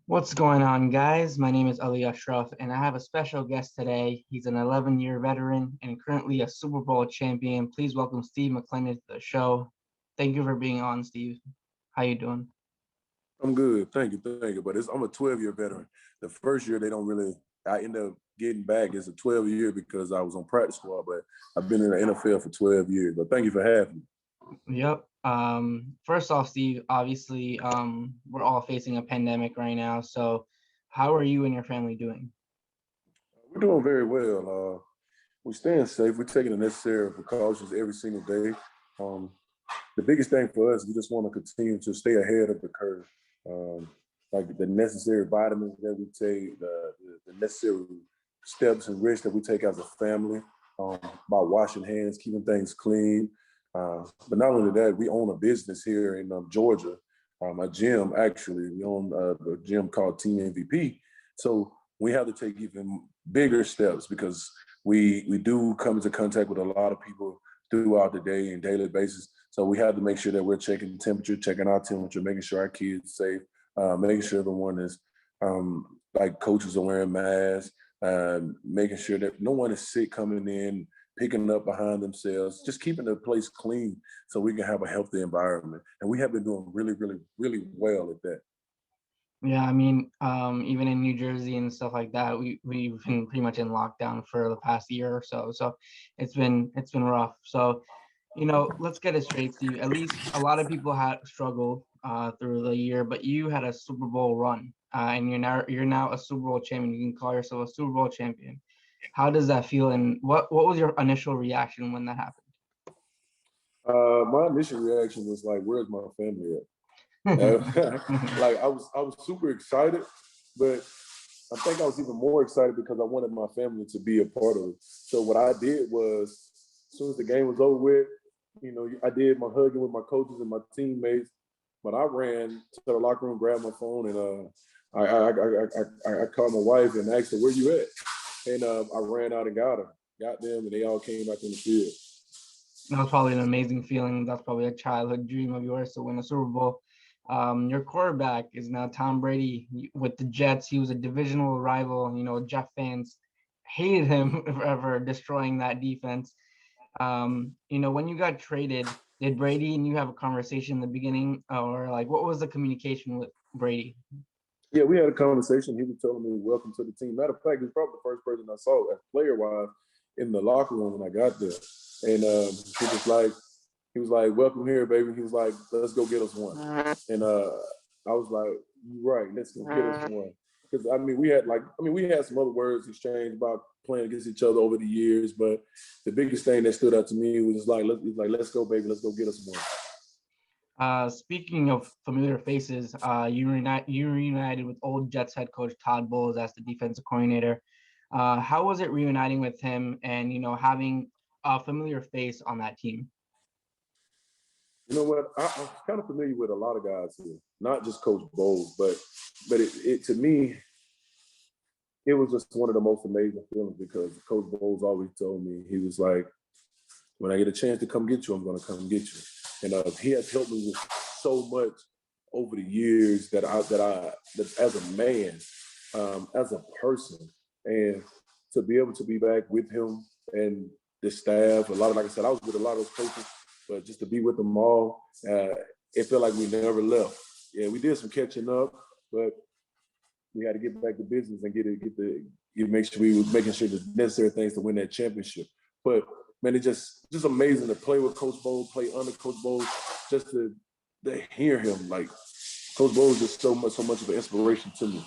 What's going on, guys? My name is Ali Ashraf, and I have a special guest today. He's an 11-year veteran and currently a Super Bowl champion. Please welcome Steve McLendon to the show. Thank you for being on, Steve. How you doing? I'm good. Thank you. But I'm a 12-year veteran. The first year they don't really. I end up getting back as a 12-year because I was on practice squad. But I've been in the NFL for 12 years. But thank you for having me. Yep. First off, Steve, obviously, we're all facing a pandemic right now. So, how are you and your family doing? We're doing very well. We're staying safe. We're taking the necessary precautions every single day. Um, the biggest thing for us, we just want to continue to stay ahead of the curve. Um, like the necessary vitamins that we take, the necessary steps and risks that we take as a family by washing hands, keeping things clean. But not only that, we own a business here in Georgia, a gym actually. We own a gym called Team MVP. So we have to take even bigger steps because we do come into contact with a lot of people throughout the day and daily basis. So we have to make sure that we're checking temperature, checking our temperature, making sure our kids safe, making sure everyone is like coaches are wearing masks, making sure that no one is sick coming in, picking up behind themselves, just keeping the place clean so we can have a healthy environment. And we have been doing really well at that. Yeah, even in New Jersey and stuff like that, we've been pretty much in lockdown for the past year or so. So it's been rough. So, let's get it straight, Steve. At least a lot of people had struggled through the year, but you had a Super Bowl run, and you're now a Super Bowl champion. You can call yourself a Super Bowl champion. How does that feel? And what was your initial reaction when that happened? My initial reaction was like, "Where's my family at?" Like I was super excited, but I think I was even more excited because I wanted my family to be a part of it. So what I did was, as soon as the game was over with, I did my hugging with my coaches and my teammates. But I ran to the locker room, grabbed my phone, and I called my wife and asked her, "Where you at?" And I ran out and got them, and they all came back on the field. That was probably an amazing feeling. That's probably a childhood dream of yours to win a Super Bowl. Your quarterback is now Tom Brady with the Jets. He was a divisional rival. Jet fans hated him for destroying that defense. When you got traded, did Brady and you have a conversation in the beginning, or like what was the communication with Brady? Yeah, we had a conversation. He was telling me, "Welcome to the team." Matter of fact, he's probably the first person I saw as player wise in the locker room when I got there. And he was like, "Welcome here, baby." He was like, "Let's go get us one." And I was like, "You're right, let's go get us one." Because we had some other words exchanged about playing against each other over the years, but the biggest thing that stood out to me was let's go, baby, let's go get us one. Speaking of familiar faces, you reunited with old Jets head coach Todd Bowles as the defensive coordinator. How was it reuniting with him and having a familiar face on that team? You know what? I'm kind of familiar with a lot of guys here, not just Coach Bowles, but it to me, it was just one of the most amazing feelings because Coach Bowles always told me, he was like, "When I get a chance to come get you, I'm going to come get you." And he has helped me with so much over the years that as a man, as a person, and to be able to be back with him and the staff, like I said, I was with a lot of those coaches, but just to be with them all, it felt like we never left. Yeah, we did some catching up, but we had to get back to business and make sure we were making sure the necessary things to win that championship. But man, it's just amazing to play with Coach Bowles, play under Coach Bowles, just to hear him. Like Coach Bowles is so much of an inspiration to me.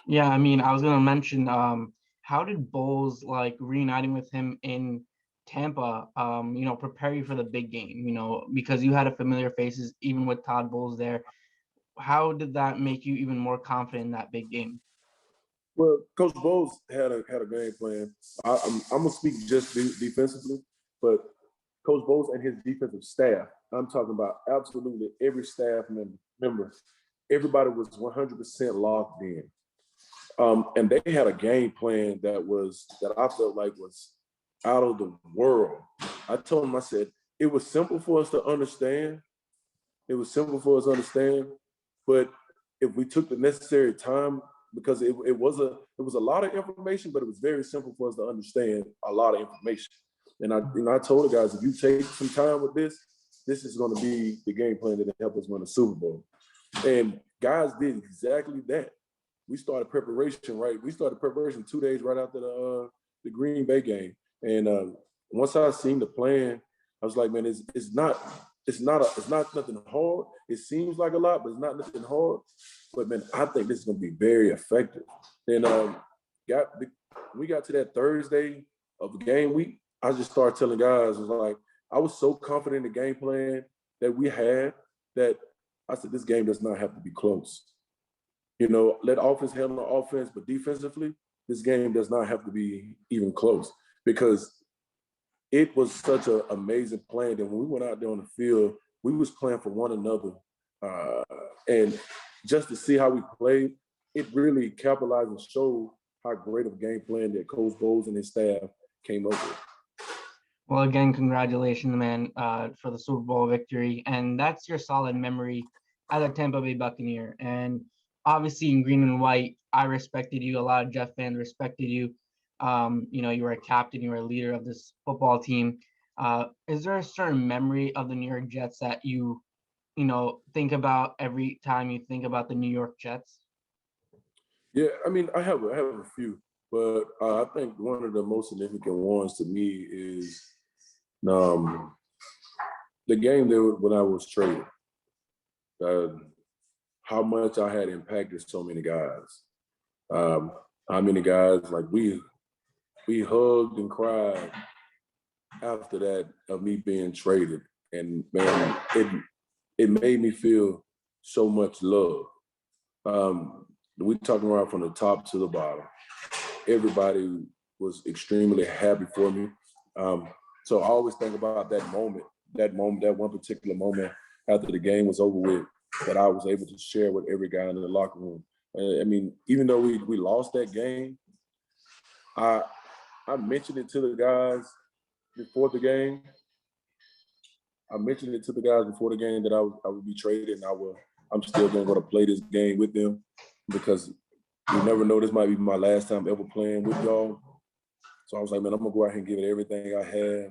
Yeah, I was gonna mention, how did Bowles like reuniting with him in Tampa, prepare you for the big game, because you had a familiar faces even with Todd Bowles there. How did that make you even more confident in that big game? Well, Coach Bowles had a game plan. I'm gonna speak just defensively, but Coach Bowles and his defensive staff. I'm talking about absolutely every staff member. Everybody was 100% locked in, and they had a game plan that I felt like was out of the world. I told him, I said, it was simple for us to understand. It was simple for us to understand, but if we took the necessary time, because it was a lot of information, but it was very simple for us to understand a lot of information. And I told the guys, if you take some time with this is going to be the game plan that help us win the Super Bowl. And guys did exactly that. We started preparation, right? We started preparation 2 days right after the Green Bay game. And once I seen the plan, I was like, man, it's not nothing hard. It seems like a lot, but it's not nothing hard. But man, I think this is gonna be very effective. And we got to that Thursday of the game week. I just started telling guys, I was so confident in the game plan that we had that I said, this game does not have to be close. Let offense handle offense, but defensively, this game does not have to be even close, because it was such an amazing plan that when we went out there on the field, we was playing for one another. And just to see how we played, it really capitalized and showed how great of a game plan that Coach Bowles and his staff came up with. Well, again, congratulations, man, for the Super Bowl victory. And that's your solid memory as a Tampa Bay Buccaneer. And obviously in green and white, I respected you. A lot of Jeff fans respected you. You were a captain, you were a leader of this football team. Is there a certain memory of the New York Jets that you think about every time you think about the New York Jets? Yeah, I mean, I have a few, but I think one of the most significant ones to me is the game when I was traded. How much I had impacted so many guys. How many guys, like we hugged and cried after that of me being traded. And man, it made me feel so much love. We talking right from the top to the bottom. Everybody was extremely happy for me. So I always think about that one particular moment after the game was over with, that I was able to share with every guy in the locker room. I mean, even though we lost that game, I mentioned it to the guys before the game. That I would be traded, and I'm still going to play this game with them, because you never know, this might be my last time ever playing with y'all. So I was like, man, I'm going to go out here and give it everything I have.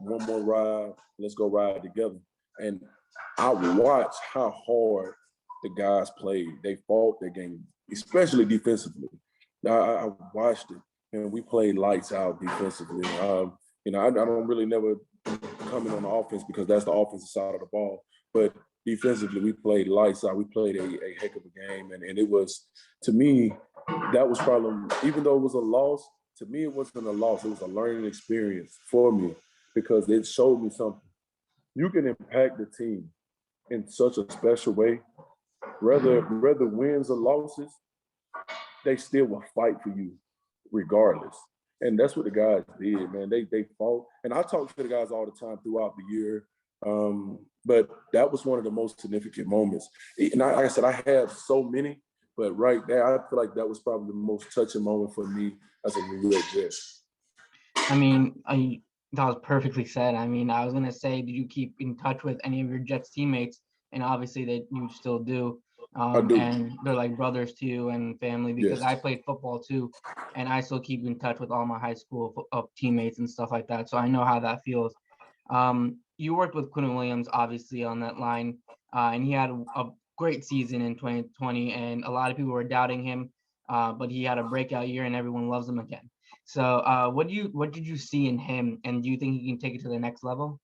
One more ride. Let's go ride together. And I watched how hard the guys played. They fought their game, especially defensively. I watched it, and we played lights out defensively. I don't really never comment on the offense, because that's the offensive side of the ball. But defensively, we played lights out. We played a heck of a game. And it was, to me, that was probably, even though it was a loss, to me, it wasn't a loss. It was a learning experience for me, because it showed me something. You can impact the team in such a special way. Whether wins or losses, they still will fight for you regardless. And that's what the guys did, man. They fought. And I talk to the guys all the time throughout the year. But that was one of the most significant moments. And like I said, I have so many, but right there, I feel like that was probably the most touching moment for me as a New York Jet. I mean, that was perfectly said. I mean, I was going to say, did you keep in touch with any of your Jets teammates? And obviously that you still do. I do. And they're like brothers to you and family, because Yes. I played football too. And I still keep in touch with all my high school teammates and stuff like that. So I know how that feels. You worked with Quinn Williams, obviously, on that line. And he had a great season in 2020. And a lot of people were doubting him. But he had a breakout year and everyone loves him again. So what did you see in him, and do you think he can take it to the next level?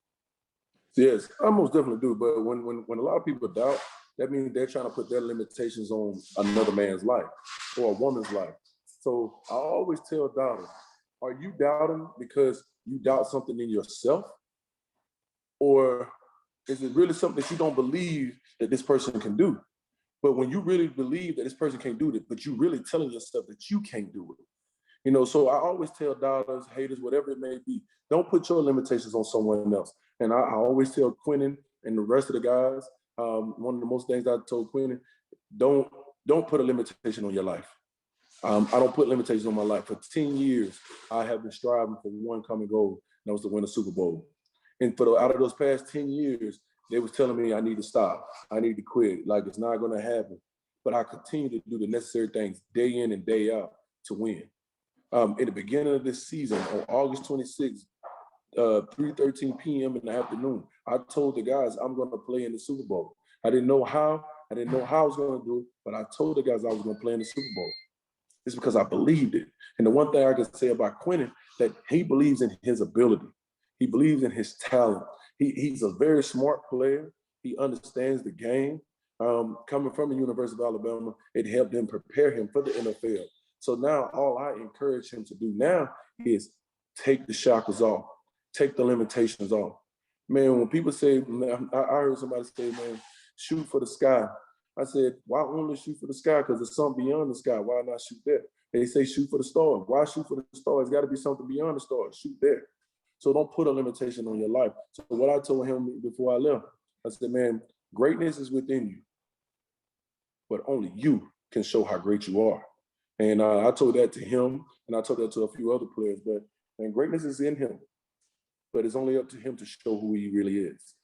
Yes, I most definitely do. But when a lot of people doubt, that means they're trying to put their limitations on another man's life or a woman's life. So I always tell doubters, are you doubting because you doubt something in yourself? Or is it really something that you don't believe that this person can do? But when you really believe that this person can't do it, but you really telling yourself that you can't do it. So I always tell doubters, haters, whatever it may be, don't put your limitations on someone else. And I always tell Quinn and the rest of the guys, one of the most things I told Quinn, don't put a limitation on your life. I don't put limitations on my life. For 10 years, I have been striving for one common goal, and that was to win a Super Bowl. And out of those past 10 years, they was telling me I need to stop. I need to quit. Like, it's not going to happen. but I continue to do the necessary things day in and day out to win. In the beginning of this season, on August 26th, 3:13 p.m. in the afternoon, I told the guys I'm going to play in the Super Bowl. I didn't know how I was going to do it, but I told the guys I was going to play in the Super Bowl. It's because I believed it. And the one thing I can say about Quinn, that he believes in his ability. He believes in his talent. He's a very smart player. He understands the game. Coming from the University of Alabama, it helped him prepare him for the NFL. So now all I encourage him to do now is take the shackles off, take the limitations off. Man, when people say, I heard somebody say, man, shoot for the sky. I said, why only shoot for the sky? Because there's something beyond the sky. Why not shoot there? They say shoot for the stars. Why shoot for the stars? It's got to be something beyond the stars. Shoot there. So don't put a limitation on your life. So what I told him before I left, I said, man, greatness is within you, but only you can show how great you are. And I told that to him, and I told that to a few other players, but man, greatness is in him, but it's only up to him to show who he really is.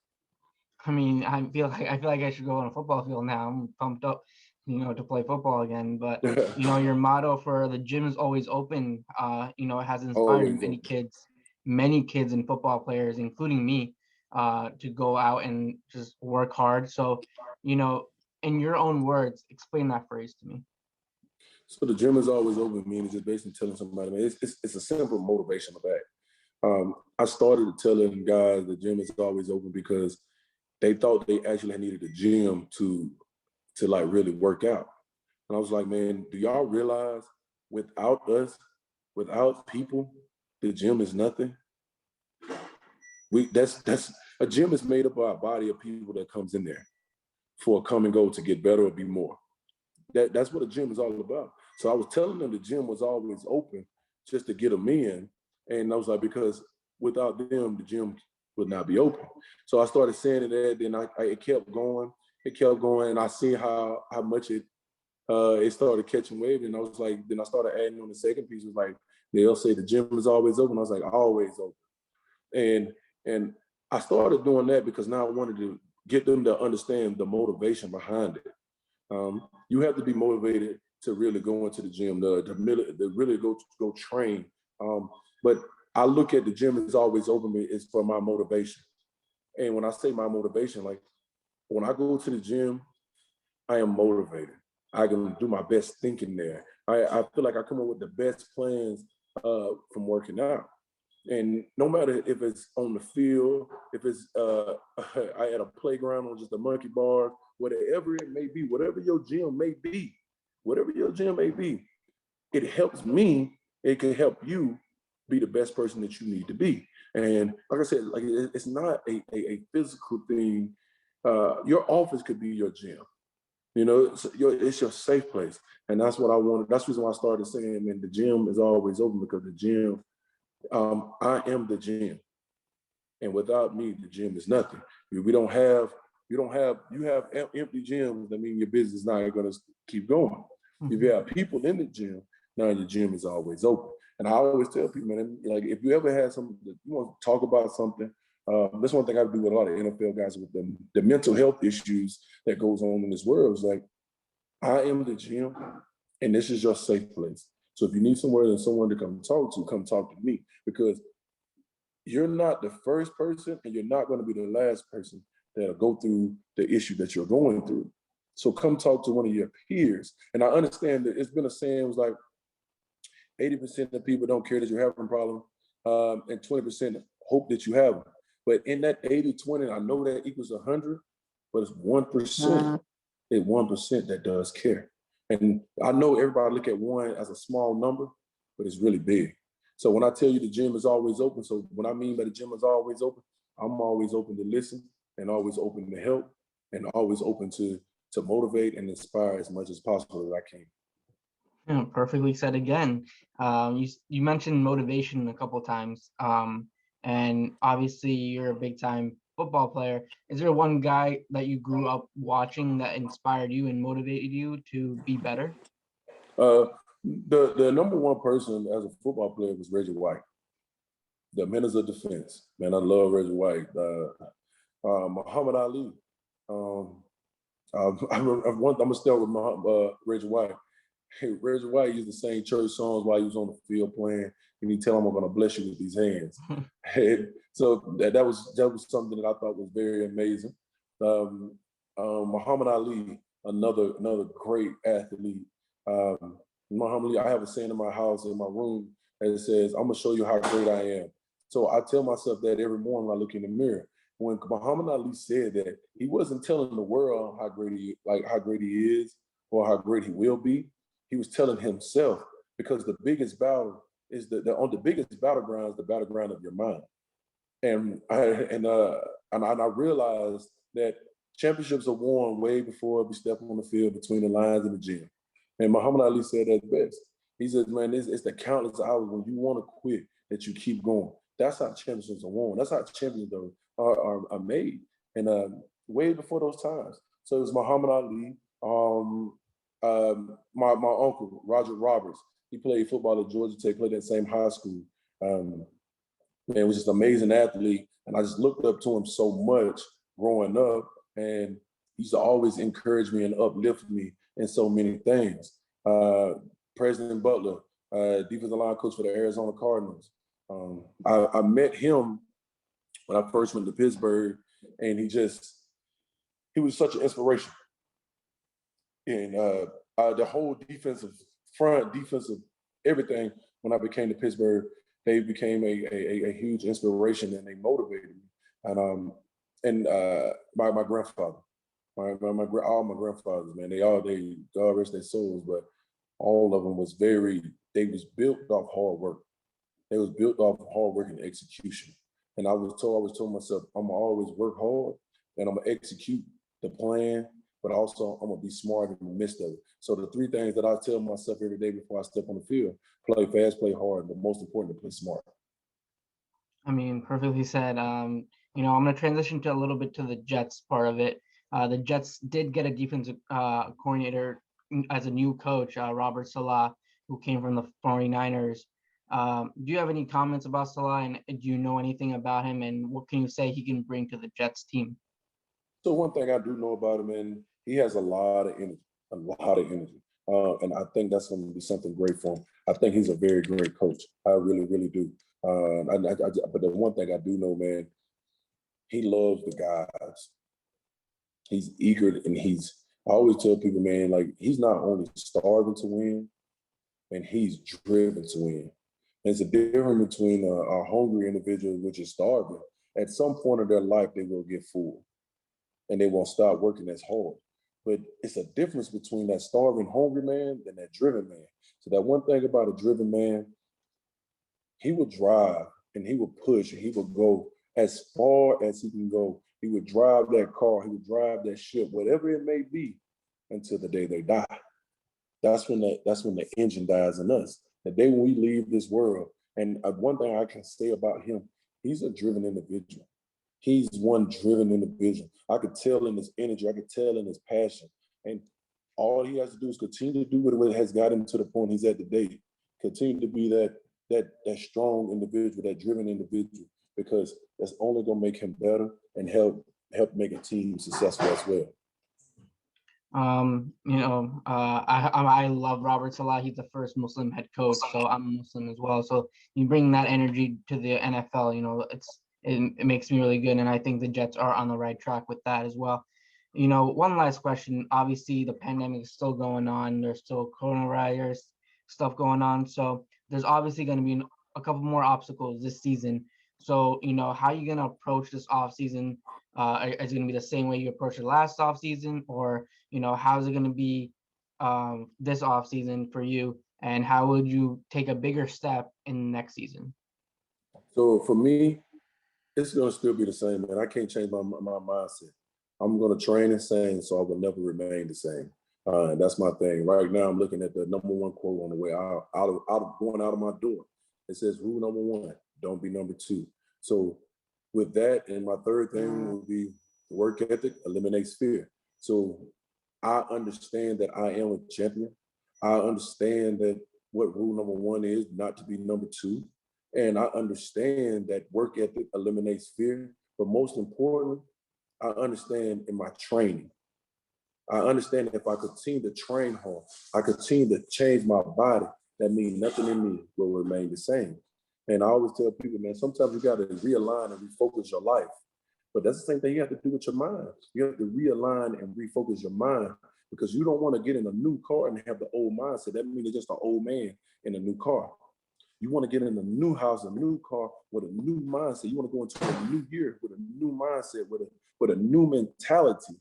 I mean, I feel like I should go on a football field now. I'm pumped up, to play football again. But your motto for the gym is always open. It has inspired many kids and football players, including me, to go out and just work hard. So, in your own words, explain that phrase to me. So the gym is always open, meaning just basically telling somebody, man, it's a simple motivational act. I started telling guys the gym is always open because they thought they actually needed a gym to like really work out. And I was like, man, do y'all realize without us, without people, the gym is nothing? That's a gym is made up of a body of people that comes in there for a come and go to get better or be more. That's what a gym is all about. So I was telling them the gym was always open just to get them in. And I was like, because without them, the gym would not be open. So I started saying that, then it kept going. It kept going, and I see how much it started catching wave. And I was like, then I started adding on the second piece. Was like, they'll say the gym is always open. I was like, always open. And I started doing that because now I wanted to get them to understand the motivation behind it. You have to be motivated to really go into the gym, to really go train. But I look at the gym as always open. It's for my motivation. And when I say my motivation, like when I go to the gym, I am motivated. I can do my best thinking there. I feel like I come up with the best plans from working out. And no matter if it's on the field, if it's at a playground or just a monkey bar, whatever it may be, whatever your gym may be, it helps me. It can help you be the best person that you need to be. And like I said, like it's not a physical thing. Your office could be your gym. It's your safe place. And that's what I wanted. That's the reason why I started saying, man, the gym is always open, because the gym, I am the gym. And without me, the gym is nothing. You have empty gyms, that mean your business is not going to keep going. Mm-hmm. If you have people in the gym, now your gym is always open. And I always tell people, man, like if you ever had something that you want to talk about something, that's one thing I do with a lot of NFL guys with the mental health issues that goes on in this world. Is like, I am the gym, and this is your safe place. So if you need somewhere and someone to come talk to me, because you're not the first person and you're not going to be the last person that'll go through the issue that you're going through. So come talk to one of your peers. And I understand that it's been a saying, it was like 80% of people don't care that you're having a problem, and 20% hope that you have them. But in that 80-20, I know that equals 100, but it's 1%. It's 1% that does care. And I know everybody look at one as a small number, but it's really big. So when I tell you the gym is always open, so what I mean by the gym is always open, I'm always open to listen and always open to help and always open to motivate and inspire as much as possible as I can. Yeah, perfectly said again. You mentioned motivation a couple of times, and obviously you're a big time football player. Is there one guy that you grew up watching that inspired you and motivated you to be better? The number one person as a football player was Reggie White, the Minister of Defense. Man, I love Reggie White. Muhammad Ali. I'm gonna start with my Reggie White. Hey, Reggie White used to sing church songs while he was on the field playing, and he tell him, "I'm gonna bless you with these hands." And so that was something that I thought was very amazing. Um, Muhammad Ali, another great athlete. Muhammad Ali, I have a saying in my house, in my room, that says, "I'm gonna show you how great I am." So I tell myself that every morning when I look in the mirror. When Muhammad Ali said that, he wasn't telling the world how great he is or how great he will be. He was telling himself, because the biggest battle is on the biggest battleground is the battleground of your mind. And I realized that championships are won way before we step on the field, between the lines in the gym. And Muhammad Ali said that best. He says, "Man, it's the countless hours when you want to quit that you keep going. That's how championships are won. That's how champions are made." And way before those times. So it was Muhammad Ali. My uncle Roger Roberts. He played football at Georgia Tech. Played at the same high school. Man, was just an amazing athlete, and I just looked up to him so much growing up. And he used to always encourage me and uplift me in so many things. President Butler, defensive line coach for the Arizona Cardinals. I met him when I first went to Pittsburgh, and he was such an inspiration. And the whole defensive front, defensive everything, when I became to Pittsburgh, they became a huge inspiration, and they motivated me. And my grandfather, all my grandfathers, man, they God rest their souls, but all of them they was built off hard work. They was built off hard work and execution. And I was told myself, I'm gonna always work hard, and I'm gonna execute the plan, but also I'm gonna be smart in the midst of it. So the three things that I tell myself every day before I step on the field: play fast, play hard, but most important, to play smart. I mean, perfectly said. I'm going to transition to a little bit to the Jets part of it. The Jets did get a defensive coordinator as a new coach, Robert Saleh, who came from the 49ers. Do you have any comments about Saleh, and do you know anything about him, and what can you say he can bring to the Jets team? So one thing I do know about him, and he has a lot of energy, a lot of energy. And I think that's going to be something great for him. I think he's a very great coach. I really, really do. But the one thing I do know, man, he loves the guys. He's eager, and I always tell people, man, like, he's not only starving to win, and he's driven to win. There's a difference between a hungry individual, which is starving. At some point of their life, they will get full, and they won't start working as hard. But it's a difference between that starving, hungry man and that driven man. So that one thing about a driven man, he will drive, and he will push, and he will go as far as he can go. He would drive that car, he would drive that ship, whatever it may be, until the day they die. That's when the engine dies in us. The day when we leave this world. And one thing I can say about him, he's a driven individual. He's one driven individual. I could tell in his energy, I could tell in his passion. And all he has to do is continue to do what has got him to the point he's at today. Continue to be that strong individual, that driven individual, because that's only gonna make him better and help make a team successful as well. I love Robert Saleh. He's the first Muslim head coach, so I'm a Muslim as well. So you bring that energy to the NFL, it makes me really good, and I think the Jets are on the right track with that as well. One last question. Obviously, the pandemic is still going on. There's still coronavirus stuff going on, so there's obviously going to be a couple more obstacles this season. So, how are you going to approach this off season? Is it going to be the same way you approached the last off season, or how's it going to be this off season for you, and how would you take a bigger step in next season? So for me, it's going to still be the same, man. I can't change my mindset. I'm going to train the same, so I will never remain the same. And that's my thing. Right now, I'm looking at the number one quote on the way going out of my door. It says, "Rule number one, don't be number two." So with that, and my third thing will be work ethic eliminates fear. So I understand that I am a champion. I understand that what rule number one is, not to be number two. And I understand that work ethic eliminates fear. But most importantly, I understand in my training I understand that if I continue to train hard, I continue to change my body, that means nothing in me will remain the same. And I always tell people, man, sometimes you got to realign and refocus your life. But that's the same thing you have to do with your mind. You have to realign and refocus your mind, because you don't want to get in a new car and have the old mindset. That means you're just an old man in a new car. You want to get in a new house, a new car with a new mindset. You want to go into a new year with a new mindset, with a new mentality.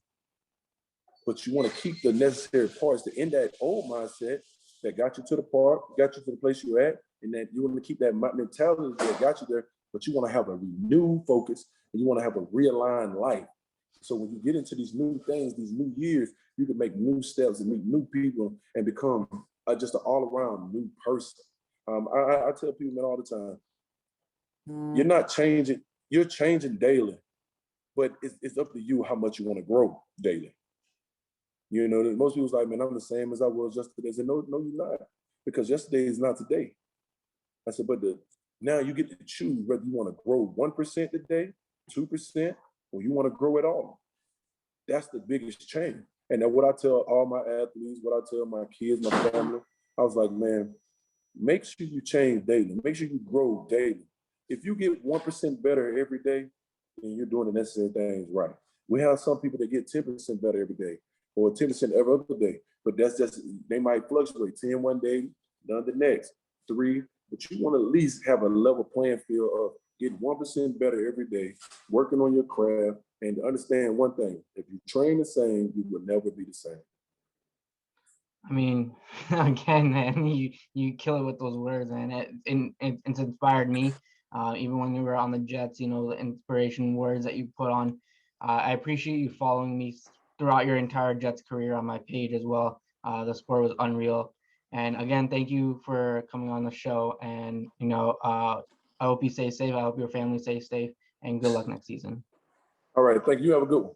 But you want to keep the necessary parts to end that old mindset that got you to the park, got you to the place you're at, and that you want to keep that mentality that got you there, but you want to have a renewed focus and you want to have a realigned life. So when you get into these new things, these new years, you can make new steps and meet new people and become just an all-around new person. I tell people, man, all the time, you're not changing, you're changing daily, but it's up to you how much you want to grow daily. You know, most people's like, man, I'm the same as I was yesterday. I said, no, you're not, because yesterday is not today. I said, but now you get to choose whether you want to grow 1% today, 2%, or you want to grow it all. That's the biggest change. And then what I tell all my athletes, what I tell my kids, my family, I was like, man, make sure you change daily. Make sure you grow daily. If you get 1% better every day, then you're doing the necessary things right. We have some people that get 10% better every day, or 10% every other day, but that's just, they might fluctuate 10 one day, none the next, 3, but you want to at least have a level playing field of getting 1% better every day, working on your craft, and understand one thing: if you train the same, you will never be the same. I mean, again, man, you kill it with those words, man. It's inspired me. Even when we were on the Jets, you know, the inspiration words that you put on. I appreciate you following me throughout your entire Jets career on my page as well. The sport was unreal. And again, thank you for coming on the show. And you know, I hope you stay safe. I hope your family stays safe. And good luck next season. All right, thank you. Have a good one.